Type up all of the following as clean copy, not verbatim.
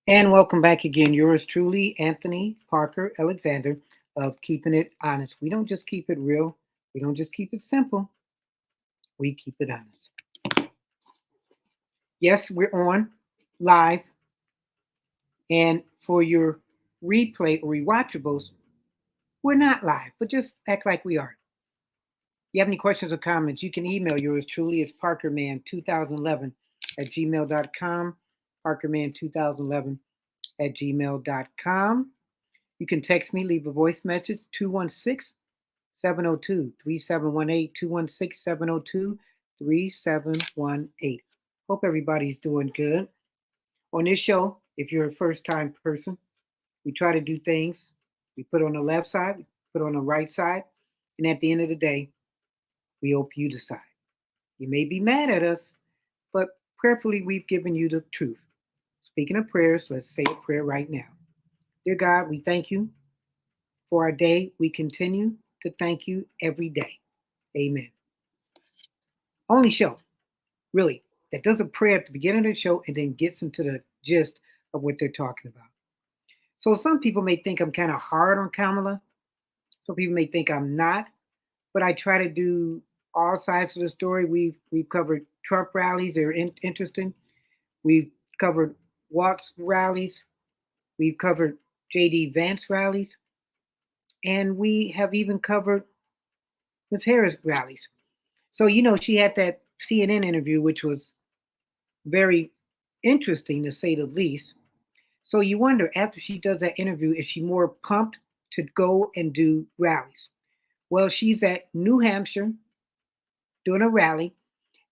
And welcome back again. Yours truly, Anthony Parker Alexander of Keeping It Honest. We don't just keep it real, we don't just keep it simple, we keep it honest. Yes, we're on live, and for your replay or rewatchables, we're not live, but just act like we are. If you have any questions or comments, you can email yours truly. It's parkerman2011 at gmail.com. Parkerman2011 at gmail.com. You can text me, leave a voice message, 216 702 3718, 216 702 3718. Hope everybody's doing good. On this show, if you're a first time person, we try to do things. We put on the left side, we put on the right side, and at the end of the day, we hope you decide. You may be mad at us, but prayerfully, we've given you the truth. Speaking of prayers, let's say a prayer right now. Dear God, we thank you for our day. We continue to thank you every day. Amen. Only show, really, that does a prayer at the beginning of the show and then gets into the gist of what they're talking about. So some people may think I'm kind of hard on Kamala. Some people may think I'm not, but I try to do all sides of the story. We've covered Trump rallies; they're interesting. We've covered Watts rallies. We've covered J.D. Vance rallies, and we have even covered Ms. Harris rallies. So she had that CNN interview, which was very interesting to say the least. So you wonder after she does that interview, is she more pumped to go and do rallies? Well, she's at New Hampshire doing a rally,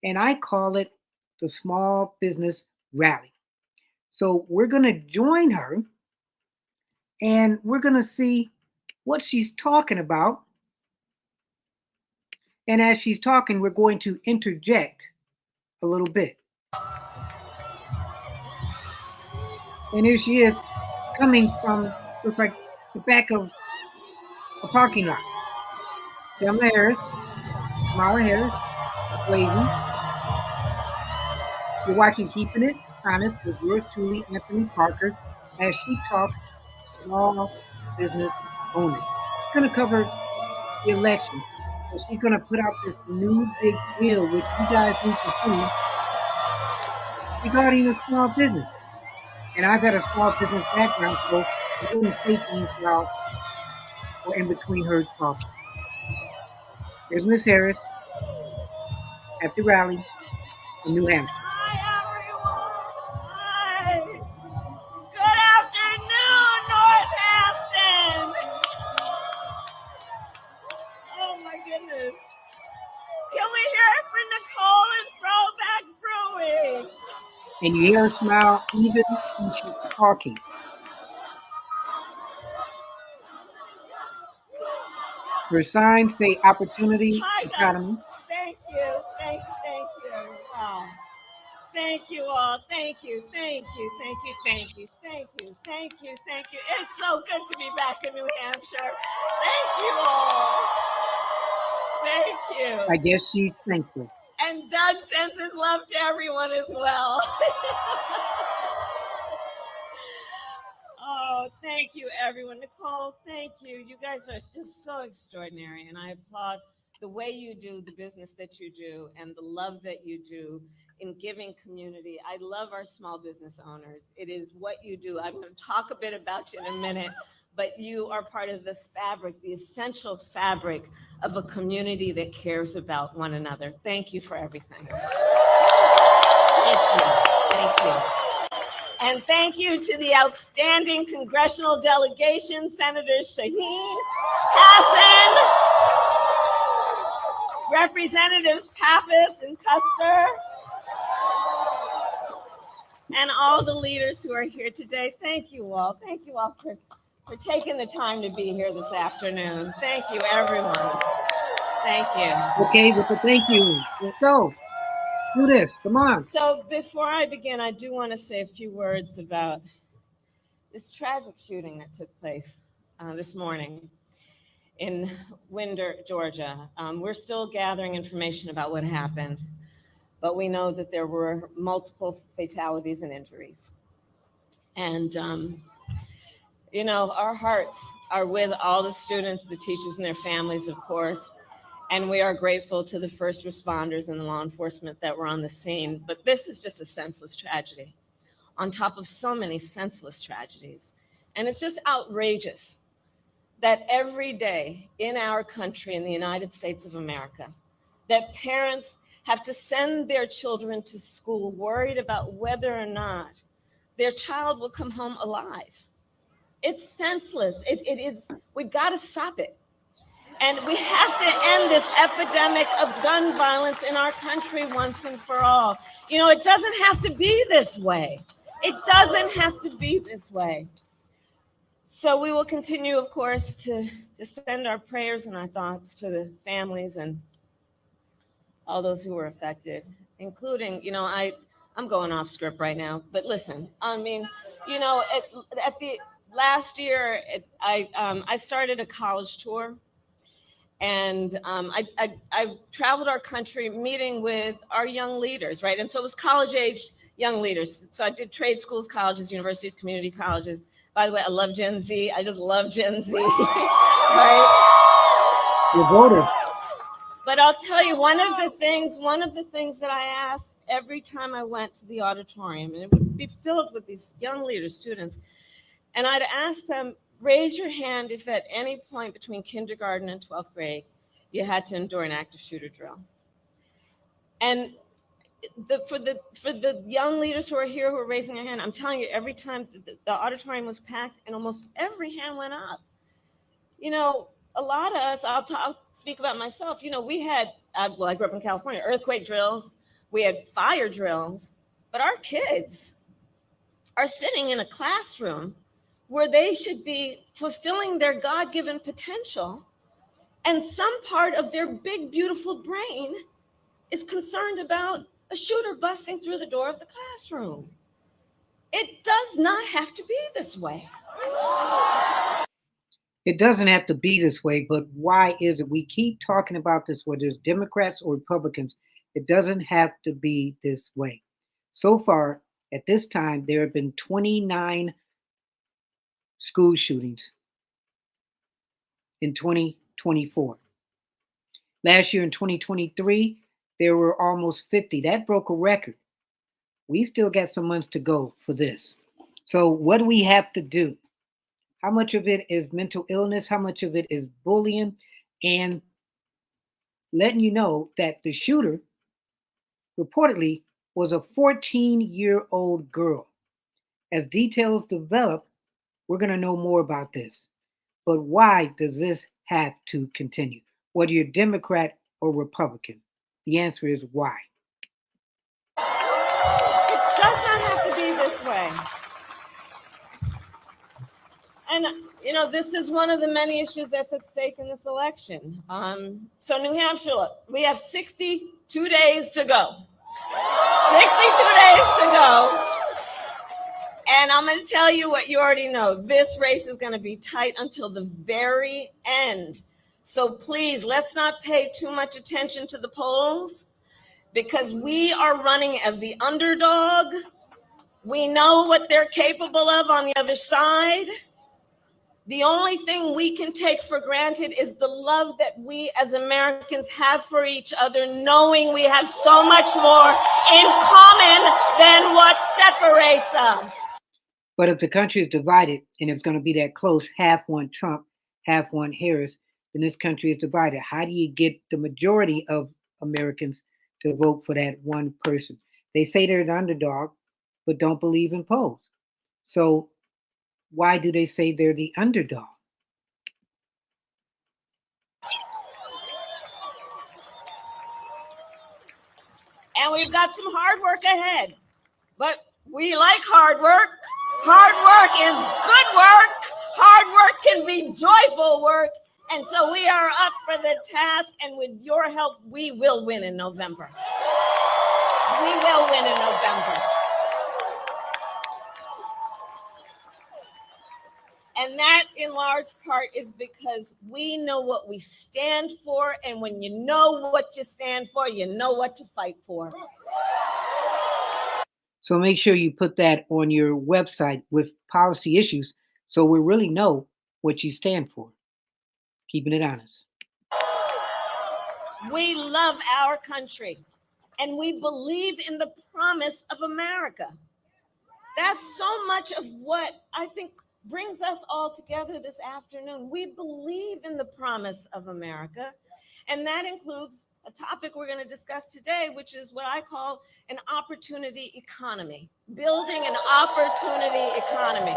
and I call it the Small Business Rally. So we're going to join her and we're going to see what she's talking about. And as she's talking, we're going to interject a little bit. And here she is coming from, looks like the back of a parking lot. Kamala Harris, Kamala Harris, waving. You're watching Keeping It Honest with yours truly, Anthony Parker, as she talks small business owners. She's going to cover the election. So she's going to put out this new big deal, which you guys need to see regarding a small business. And I've had a small business background, so I'm going to say things while or in between her talking. There's Miss Harris at the rally in New Hampshire. Hi, everyone. Hi. Good afternoon, Northampton. Oh, my goodness. Can we hear it for Nicole and Throwback Brewing? And you hear her smile even when she's talking. Her signs say Opportunity Hi, guys. Academy. Thank you. Thank you. Wow. Thank you all. Thank you. It's so good to be back in New Hampshire. Thank you all. Thank you. I guess she's thankful. And Doug sends his love to everyone as well. Oh, thank you, everyone. Nicole, thank you. You guys are just so extraordinary, and I applaud the way you do the business that you do and the love that you do in giving community. I love our small business owners. It is what you do. I'm going to talk a bit about you in a minute, but you are part of the fabric, the essential fabric of a community that cares about one another. Thank you for everything. Thank you. And thank you to the outstanding congressional delegation, Senators Shaheen, Hassan, Representatives Pappas and Custer, and all the leaders who are here today. Thank you all. Thank you all for taking the time to be here this afternoon. Thank you, everyone. Thank you. Okay, with the thank you. Let's go. Do this. Come on. So before I begin, I do want to say a few words about this tragic shooting that took place this morning in Winder, Georgia. We're still gathering information about what happened, but we know that there were multiple fatalities and injuries. And, our hearts are with all the students, the teachers, and their families, of course. And we are grateful to the first responders and the law enforcement that were on the scene. But this is just a senseless tragedy on top of so many senseless tragedies. And it's just outrageous that every day in our country, in the United States of America, that parents have to send their children to school worried about whether or not their child will come home alive. It's senseless. It is, we've got to stop it. And we have to end this epidemic of gun violence in our country once and for all. It doesn't have to be this way. It doesn't have to be this way. So we will continue, of course, to send our prayers and our thoughts to the families and all those who were affected, including, I'm going off script right now, but listen, I mean, at the last year, I started a college tour. And I traveled our country meeting with our young leaders, right? And so it was college age young leaders. So I did trade schools, colleges, universities, community colleges. By the way, I love Gen Z. I just love Gen Z, right? Your voter. But I'll tell you, one of the things that I asked every time I went to the auditorium, and it would be filled with these young leaders, students, and I'd ask them, raise your hand if at any point between kindergarten and 12th grade you had to endure an active shooter drill. And for the young leaders who are here who are raising their hand, I'm telling you, every time the auditorium was packed and almost every hand went up. A lot of us, I'll speak about myself, we had, I grew up in California, earthquake drills, we had fire drills, but our kids are sitting in a classroom where they should be fulfilling their God-given potential, and some part of their big, beautiful brain is concerned about a shooter busting through the door of the classroom. It does not have to be this way. It doesn't have to be this way, but why is it? We keep talking about this, whether it's Democrats or Republicans. It doesn't have to be this way. So far, at this time, there have been 29 school shootings in 2024. Last year in 2023, there were almost 50. That broke a record. We still got some months to go for this. So what do we have to do? How much of it is mental illness? How much of it is bullying? And letting you know that the shooter reportedly was a 14-year-old girl. As details develop, we're going to know more about this. But why does this have to continue? Whether you're Democrat or Republican, the answer is why. It does not have to be this way. And, this is one of the many issues that's at stake in this election. So New Hampshire, look, we have 62 days to go. 62 days to go. And I'm going to tell you what you already know. This race is going to be tight until the very end. So please, let's not pay too much attention to the polls, because we are running as the underdog. We know what they're capable of on the other side. The only thing we can take for granted is the love that we as Americans have for each other, knowing we have so much more in common than what separates us. But if the country is divided and it's going to be that close, half want Trump, half want Harris, then this country is divided. How do you get the majority of Americans to vote for that one person? They say they're the underdog, but don't believe in polls. So why do they say they're the underdog? And we've got some hard work ahead, but we like hard work. Hard work is good work. Hard work can be joyful work. And so we are up for the task, and with your help, we will win in November. We will win in November. And that, in large part, is because we know what we stand for. And when you know what you stand for, you know what to fight for. So make sure you put that on your website with policy issues, so we really know what you stand for. Keeping it honest. We love our country and we believe in the promise of America. That's so much of what I think brings us all together this afternoon. We believe in the promise of America, and that includes a topic we're going to discuss today, which is what I call an opportunity economy, building an opportunity economy.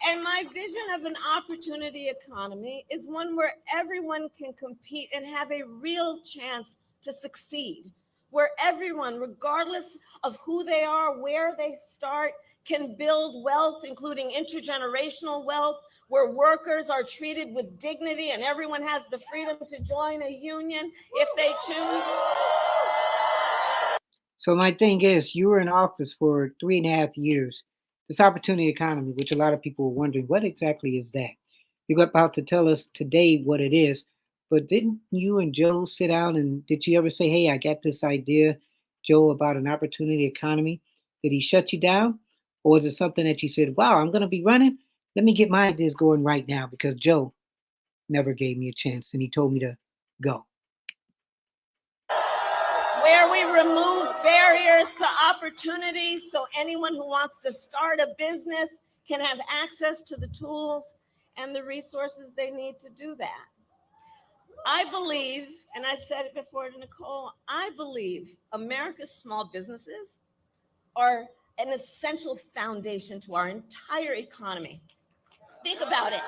And my vision of an opportunity economy is one where everyone can compete and have a real chance to succeed, where everyone, regardless of who they are, where they start, can build wealth, including intergenerational wealth, where workers are treated with dignity and everyone has the freedom to join a union if they choose. So my thing is, you were in office for 3.5 years. This opportunity economy, which a lot of people were wondering, what exactly is that? You're about to tell us today what it is, but didn't you and Joe sit down and did you ever say, hey, I got this idea, Joe, about an opportunity economy? Did he shut you down? Or was it something that you said, wow, I'm going to be running? Let me get my ideas going right now because Joe never gave me a chance and he told me to go. Where we remove barriers to opportunity so anyone who wants to start a business can have access to the tools and the resources they need to do that. I believe, and I said it before to Nicole, I believe America's small businesses are an essential foundation to our entire economy. Think about it.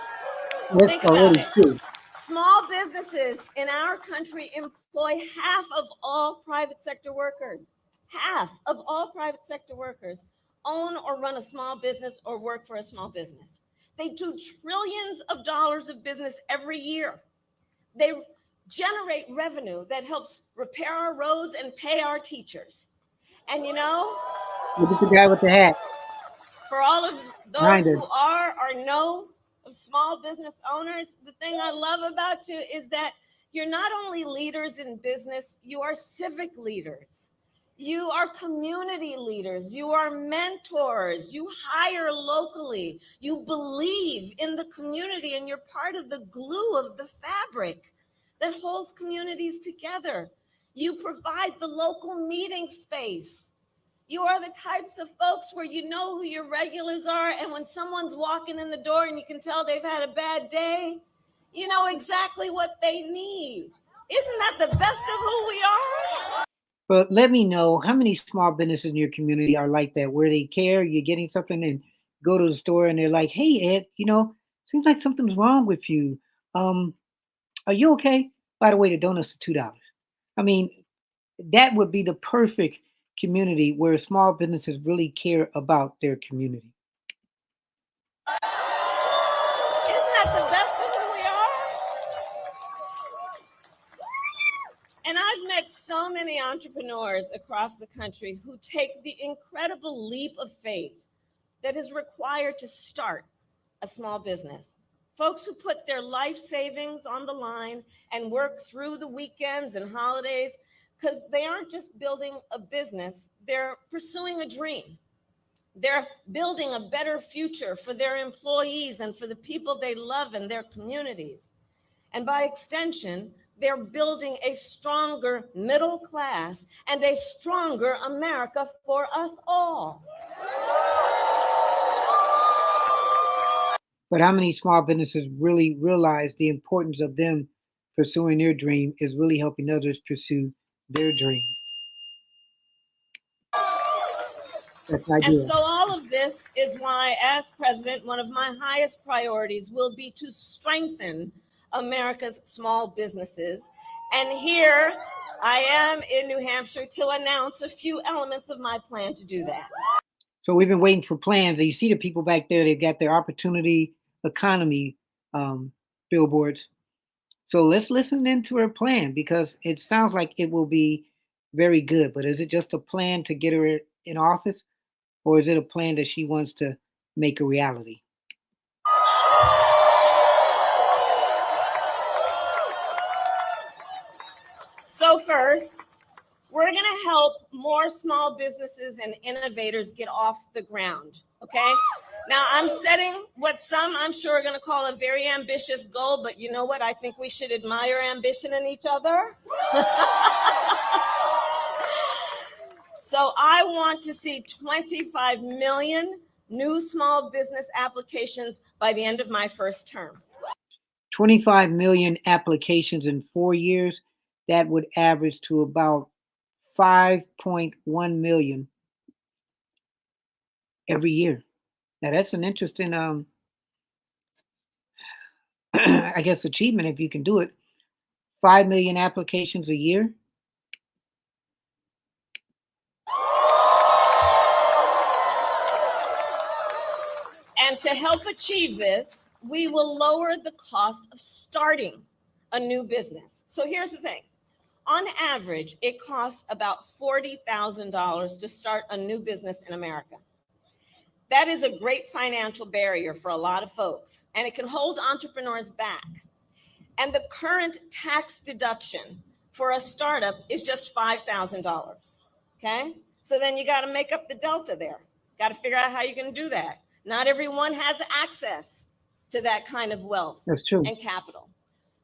That's Think about already it. true. Small businesses in our country employ half of all private sector workers. Half of all private sector workers own or run a small business or work for a small business. They do trillions of dollars of business every year. They generate revenue that helps repair our roads and pay our teachers. And you know, Look at the guy with the hat for all of behind those us. who are or know of small business owners, the thing I love about you is that you're not only leaders in business, you are civic leaders. You are community leaders. You are mentors. You hire locally. You believe in the community and you're part of the glue of the fabric that holds communities together. You provide the local meeting space. You are the types of folks where you know who your regulars are, and when someone's walking in the door and you can tell they've had a bad day, you know exactly what they need. Isn't that the best of who we are? But let me know how many small businesses in your community are like that, where they care, you're getting something and go to the store and they're like, hey, Ed, seems like something's wrong with you. Um, are you okay? By the way, the donuts are $2. I mean, that would be the perfect community where small businesses really care about their community. Isn't that the best of who we are? And I've met so many entrepreneurs across the country who take the incredible leap of faith that is required to start a small business. Folks who put their life savings on the line and work through the weekends and holidays because they aren't just building a business, they're pursuing a dream. They're building a better future for their employees and for the people they love in their communities. And by extension, they're building a stronger middle class and a stronger America for us all. But how many small businesses really realize the importance of them pursuing their dream is really helping others pursue their dream? That's an And idea. so, all of this is why, as president, one of my highest priorities will be to strengthen America's small businesses. And here I am in New Hampshire to announce a few elements of my plan to do that. So we've been waiting for plans. And you see the people back there, they've got their opportunity economy billboards. So let's listen into her plan because it sounds like it will be very good. But is it just a plan to get her in office, or is it a plan that she wants to make a reality? So, first, We're going to help more small businesses and innovators get off the ground. Okay. Now, I'm setting what some I'm sure are going to call a very ambitious goal, but you know what? I think we should admire ambition in each other. So I want to see 25 million new small business applications by the end of my first term. 25 million applications in 4 years, that would average to about 5.1 million every year. Now that's an interesting, I guess, achievement if you can do it. 5 million applications a year. And to help achieve this, we will lower the cost of starting a new business. So here's the thing. On average, it costs about $40,000 to start a new business in America. That is a great financial barrier for a lot of folks, and it can hold entrepreneurs back. And the current tax deduction for a startup is just $5,000. Okay? So then you got to make up the delta there. Got to figure out how you're going to do that. Not everyone has access to that kind of wealth and capital.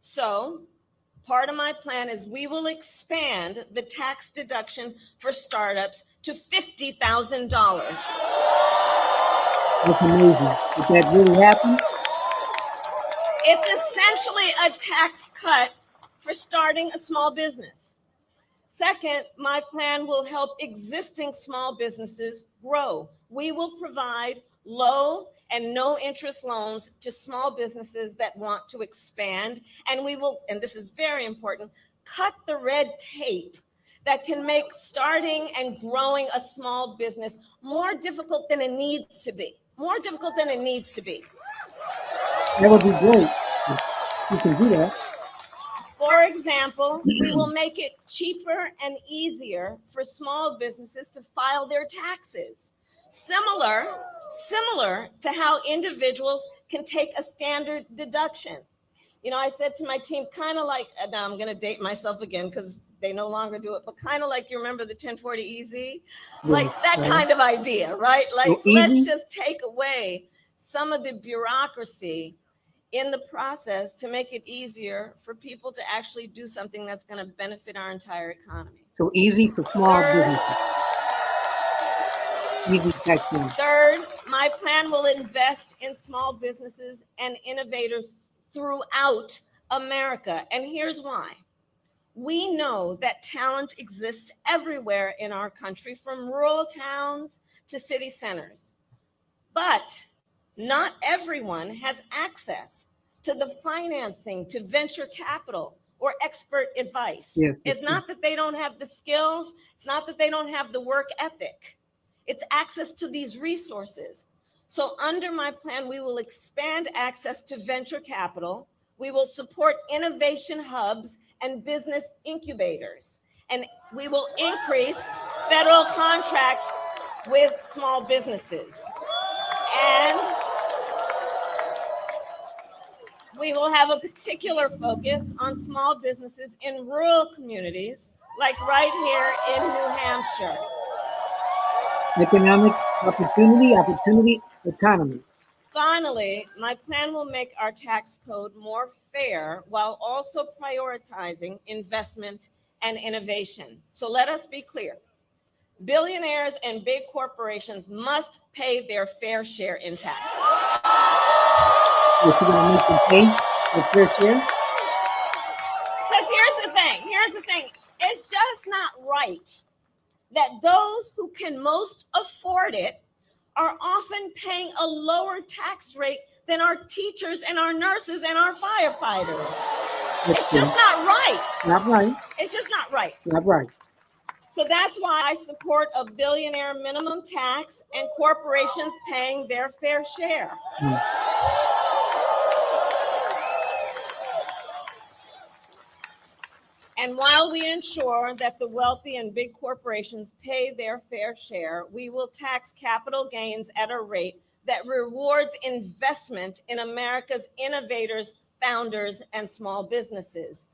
So part of my plan is we will expand the tax deduction for startups to $50,000. That's amazing. Did that really happen? It's essentially a tax cut for starting a small business. Second, my plan will help existing small businesses grow. We will provide low and no interest loans to small businesses that want to expand. And we will, and this is very important, cut the red tape that can make starting and growing a small business more difficult than it needs to be. More difficult than it needs to be. That would be great. You can do that. For example, we will make it cheaper and easier for small businesses to file their taxes. Similar to how individuals can take a standard deduction. You know, I said to my team, kind of like, now I'm going to date myself again because they no longer do it, but kind of like, you remember the 1040 easy? Like that kind of idea, right? Like, let's just take away some of the bureaucracy in the process to make it easier for people to actually do something that's going to benefit our entire economy. So easy for small businesses. Easy tax money. Third, my plan will invest in small businesses and innovators throughout America. And here's why. We know that talent exists everywhere in our country, from rural towns to city centers. But not everyone has access to the financing, to venture capital, or expert advice. It's not that they don't have the skills. It's not that they don't have the work ethic. It's access to these resources. So under my plan, we will expand access to venture capital. We will support innovation hubs and business incubators. And we will increase federal contracts with small businesses. And we will have a particular focus on small businesses in rural communities, like right here in New Hampshire. Economic opportunity, economy. Finally, my plan will make our tax code more fair while also prioritizing investment and innovation. So let us be clear. Billionaires and big corporations must pay their fair share in taxes. What you gonna make them pay their fair share? Because here's the thing. It's just not right that those who can most afford it are often paying a lower tax rate than our teachers and our nurses and our firefighters. It's just not right. Not right. It's just not right. Not right. So that's why I support a billionaire minimum tax and corporations paying their fair share. And while we ensure that the wealthy and big corporations pay their fair share, we will tax capital gains at a rate that rewards investment in America's innovators, founders, and small businesses.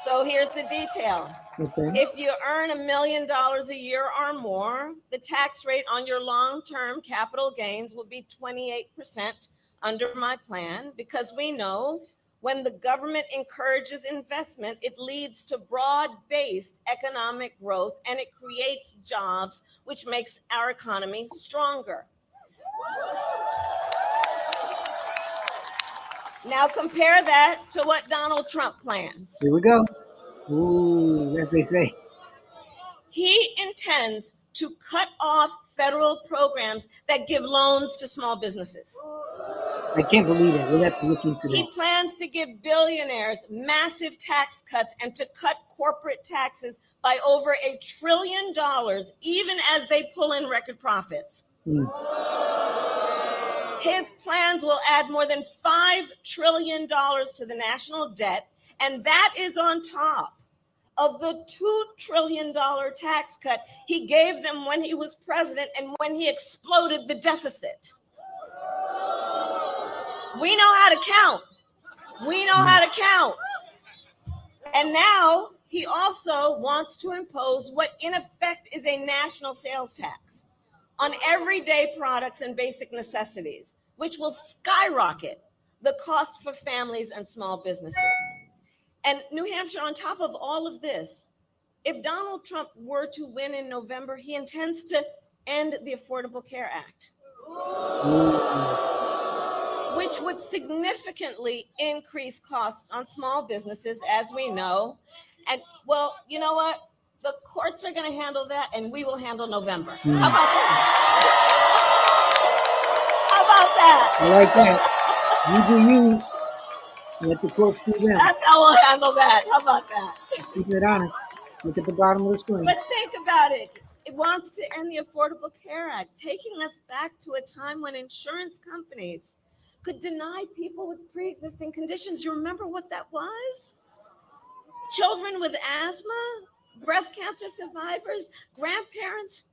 So here's the detail. Okay. If you earn $1 million a year or more, the tax rate on your long-term capital gains will be 28% under my plan, because we know when the government encourages investment, it leads to broad-based economic growth and it creates jobs, which makes our economy stronger. Now compare that to what Donald Trump plans. Here we go. Ooh, as they say. He intends to cut off federal programs that give loans to small businesses. I can't believe that. We'll have to look into He that. plans to give billionaires massive tax cuts and to cut corporate taxes by over $1 trillion, even as they pull in record profits. Hmm. His plans will add more than $5 trillion to the national debt, and that is on top of the $2 trillion tax cut he gave them when he was president and when he exploded the deficit. We know how to count. We know how to count. And now he also wants to impose what in effect is a national sales tax on everyday products and basic necessities, which will skyrocket the cost for families and small businesses. And New Hampshire, on top of all of this, if Donald Trump were to win in November, he intends to end the Affordable Care Act, which would significantly increase costs on small businesses, as we know. And well, you know what? The courts are going to handle that, and we will handle November. How about that? How about that? I like that. You do you. Let the courts do them. That's how we'll handle that. How about that? Keep it honest. Look at the bottom of the screen. But think about it. It wants to end the Affordable Care Act, taking us back to a time when insurance companies could deny people with pre-existing conditions. You remember what that was? Children with asthma, breast cancer survivors, grandparents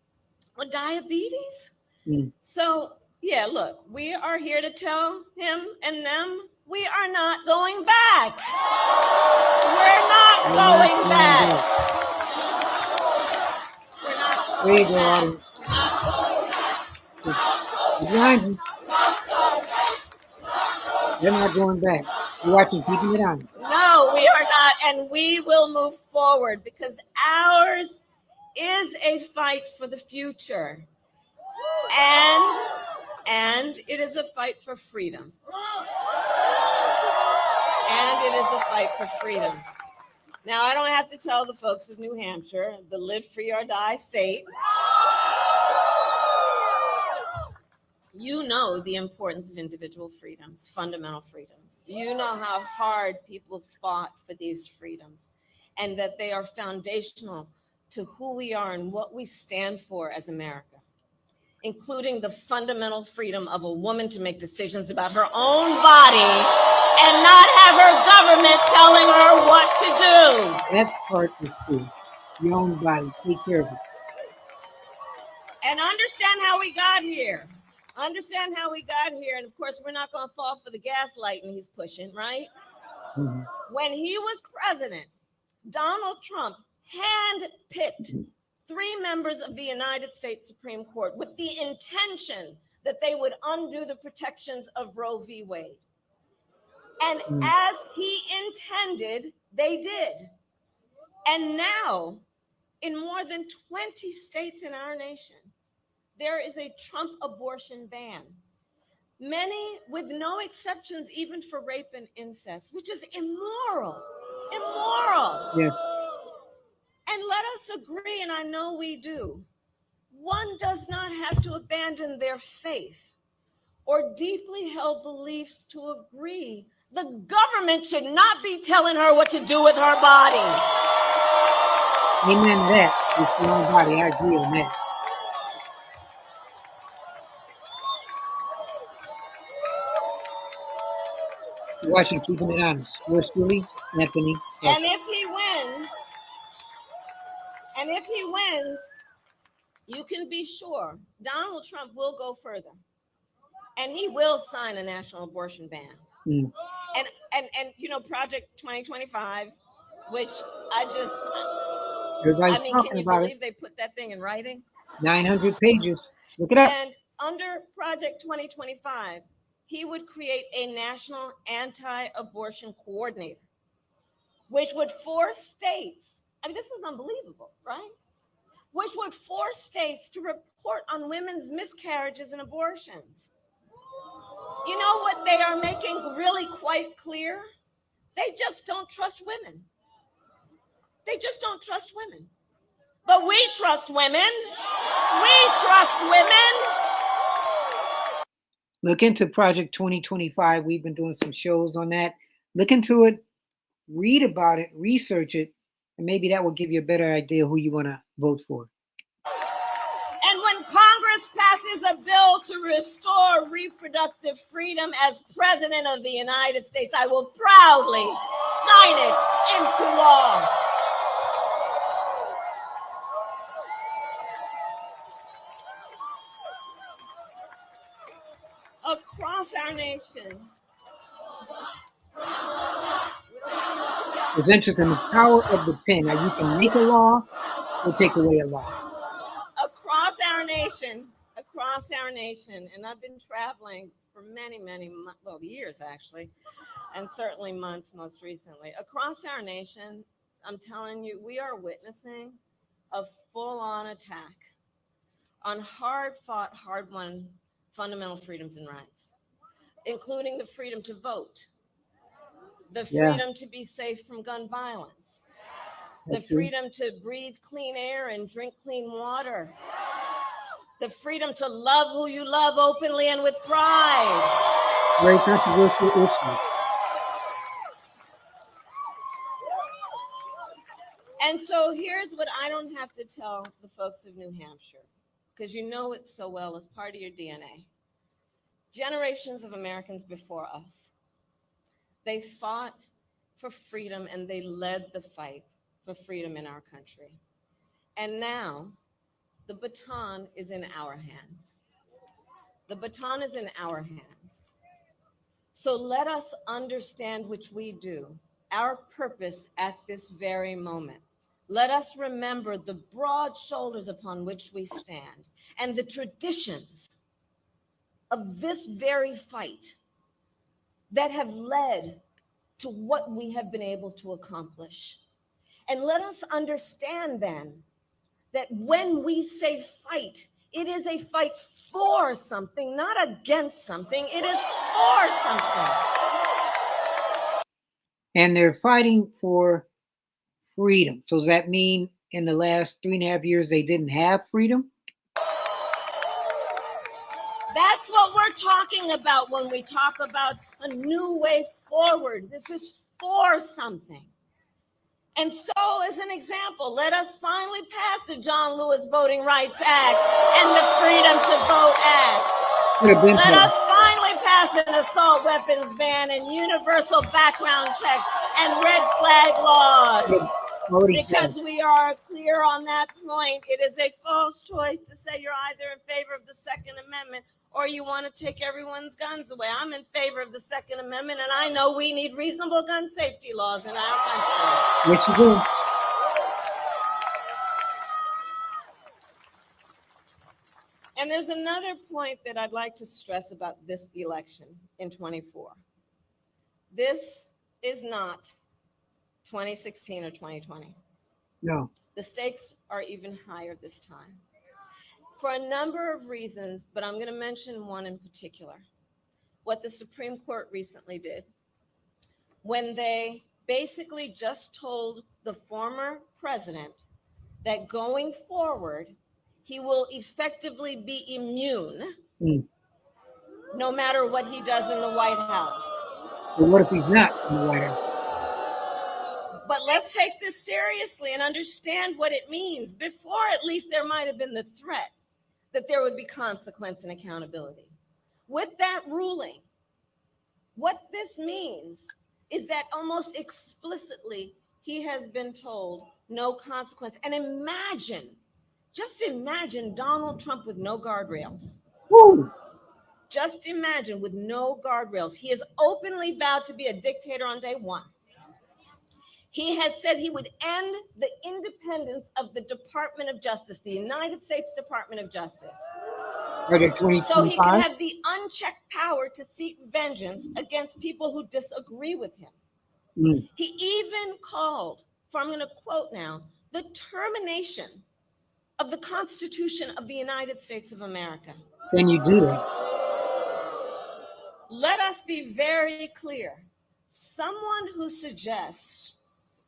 with diabetes. So, yeah, look, we are here to tell him and them we are not going back. We're not going back. We're not There you going go, back. audience. Behind you. They're not going back. You're watching Keeping It Honest. No, we are not, and we will move forward because ours is a fight for the future, and it is a fight for freedom. And it is a fight for freedom. Now, I don't have to tell the folks of New Hampshire, the live free or die state, you know the importance of individual freedoms, fundamental freedoms. You know how hard people fought for these freedoms and that they are foundational to who we are and what we stand for as America, including the fundamental freedom of a woman to make decisions about her own body and not have her government telling her what to do. That part is true. Your own body. Take care of it. And understand how we got here. Understand how we got here. And of course, we're not going to fall for the gaslighting he's pushing, right? Mm-hmm. When he was president, Donald Trump handpicked 3 members of the United States Supreme Court with the intention that they would undo the protections of Roe v. Wade. And as he intended, they did. And now, in more than 20 states in our nation, there is a Trump abortion ban. Many with no exceptions, even for rape and incest, which is immoral. Immoral. Yes. And let us agree, and I know we do, one does not have to abandon their faith or deeply held beliefs to agree. The government should not be telling her what to do with her body. Amen to that. It's your own body. I agree on that. You're watching Keeping It Honest. Yours truly, Anthony. And if he wins, you can be sure Donald Trump will go further. And he will sign a national abortion ban. And you know, Project 2025 which I just, Everybody's can talking you about it. believe they put that thing in writing? 900 pages. Look it up. And under Project 2025, he would create a national anti-abortion coordinator, which would force states, I mean, this is unbelievable, right? Which would force states to report on women's miscarriages and abortions. You know what they are making really quite clear? They just don't trust women. They just don't trust women. But we trust women. We trust women. Look into Project 2025. We've been doing some shows on that. Look into it, read about it, research it, and maybe that will give you a better idea who you want to vote for. And when Congress passes a bill to restore reproductive freedom as President of the United States, I will proudly sign it into law. Across our nation. It's interesting, the power of the pen. Now, you can make a law or take away a law. Across our nation, and I've been traveling for many years actually, and certainly months most recently. Across our nation, I'm telling you, we are witnessing a full-on attack on hard-fought, hard-won fundamental freedoms and rights, including the freedom to vote, the freedom to be safe from gun violence, the freedom to breathe clean air and drink clean water, the freedom to love who you love openly and with pride. Very controversial issues. And so here's what I don't have to tell the folks of New Hampshire, because you know it so well as part of your DNA. Generations of Americans before us, they fought for freedom and they led the fight for freedom in our country. And now the baton is in our hands. The baton is in our hands. So let us understand, which we do, our purpose at this very moment. Let us remember the broad shoulders upon which we stand and the traditions of this very fight that have led to what we have been able to accomplish. And let us understand then that when we say fight, it is a fight for something, not against something. It is for something. And they're fighting for freedom. So does that mean in the last 3.5 years they didn't have freedom? That's what we're talking about when we talk about a new way forward. This is for something. And so, as an example, let us finally pass the John Lewis Voting Rights Act and the Freedom to Vote Act. Let us finally pass an assault weapons ban and universal background checks and red flag laws. Because we are clear on that point, it is a false choice to say you're either in favor of the Second Amendment or you want to take everyone's guns away. I'm in favor of the Second Amendment, and I know we need reasonable gun safety laws in our country. Yes, you do. And there's another point that I'd like to stress about this election in 24. This is not 2016 or 2020. No. The stakes are even higher this time for a number of reasons, but I'm going to mention one in particular. What the Supreme Court recently did when they basically just told the former president that going forward, he will effectively be immune no matter what he does in the White House. But what if he's not in the White House? But let's take this seriously and understand what it means. Before, at least, there might have been the threat that there would be consequence and accountability. With that ruling, what this means is that almost explicitly, he has been told no consequence. And just imagine Donald Trump with no guardrails. Woo. Just imagine with no guardrails. He has openly vowed to be a dictator on day one. He has said he would end the independence of the Department of Justice, the United States Department of Justice, By the so he could 2025? have the unchecked power to seek vengeance against people who disagree with him. Mm. He even called for, I'm going to quote now, the termination of the Constitution of the United States of America. Can you do that? Let us be very clear. Someone who suggests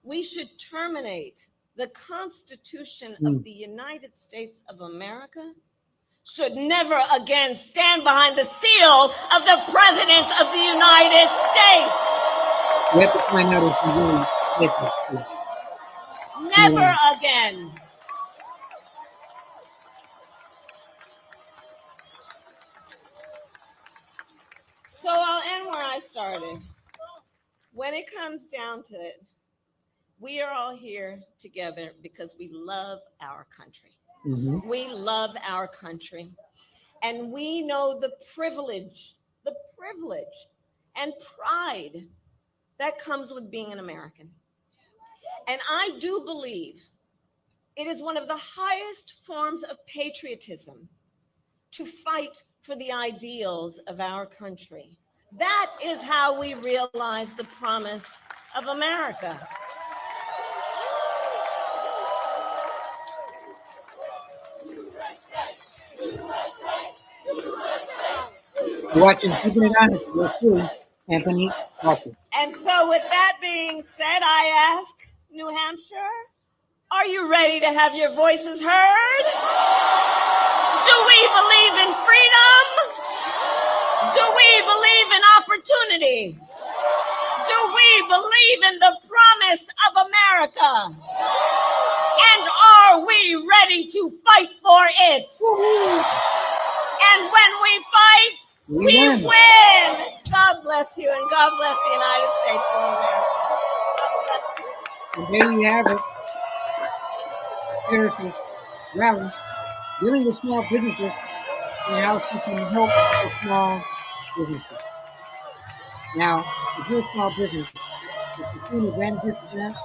we should terminate the Constitution of Mm. the United States of America should never again stand behind the seal of the President of the United States. You have to find out if you really did that. Yeah. Never again. So I'll end where I started. When it comes down to it, we are all here together because we love our country. Mm-hmm. We love our country. And we know the privilege and pride that comes with being an American. And I do believe it is one of the highest forms of patriotism to fight for the ideals of our country. That is how we realize the promise of America. You're watching Keeping It Honest with Philly, Anthony Parker. And so, with that being said, I ask New Hampshire, are you ready to have your voices heard? Do we believe in freedom? Do we believe in opportunity? Do we believe in the promise of America? And are we ready to fight for it? And when we fight, we win. God bless you, and God bless the United States of America. God bless you. And there you have it. Harris's rally dealing with small businesses and how she can help the small businesses. Now, if you're a small business, if you see an advantages of that,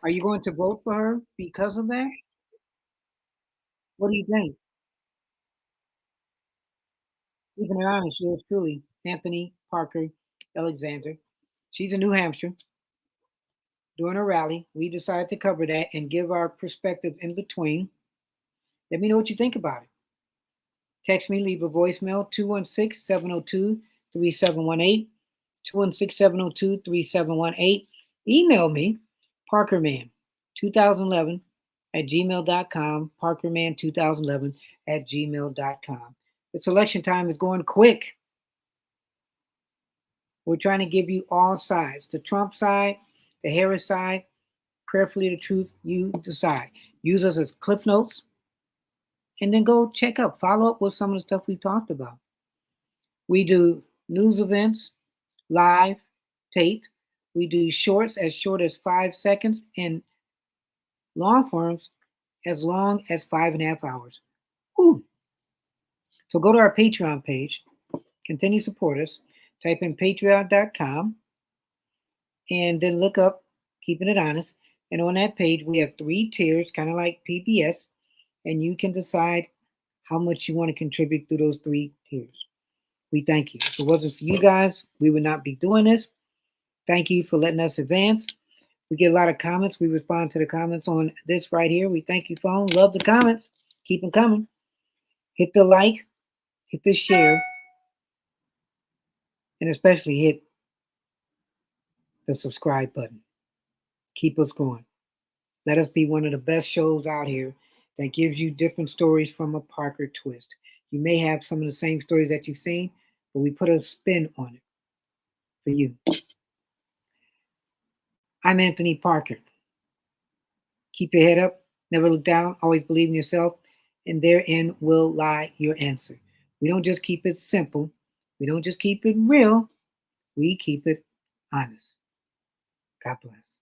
are you going to vote for her because of that? What do you think? Keeping it honest, yours truly, Anthony Parker Alexander. She's in New Hampshire doing a rally. We decided to cover that and give our perspective in between. Let me know what you think about it. Text me, leave a voicemail, 216-702-3718, 216-702-3718. Email me, parkerman2011 at gmail.com, parkerman2011 at gmail.com. This election time is going quick. We're trying to give you all sides, the Trump side, the Harris side, prayerfully the truth, you decide. Use us as cliff notes, and then go check up, follow up with some of the stuff we talked about. We do news events, live, taped. We do short as 5 seconds, and long forms as long as 5.5 hours. Whew. So go to our Patreon page, continue to support us, type in patreon.com, and then look up Keeping It Honest. And on that page, we have 3 tiers, kind of like PBS, and you can decide how much you want to contribute through those 3 tiers. We thank you. If it wasn't for you guys, we would not be doing this. Thank you for letting us advance. We get a lot of comments. We respond to the comments on this right here. We thank you, phone. Love the comments. Keep them coming. Hit the like, hit the share, and especially hit the subscribe button. Keep us going. Let us be one of the best shows out here that gives you different stories from a Parker twist. You may have some of the same stories that you've seen, but we put a spin on it for you. I'm Anthony Parker. Keep your head up, never look down, always believe in yourself, and therein will lie your answer. We don't just keep it simple, we don't just keep it real, we keep it honest. God bless.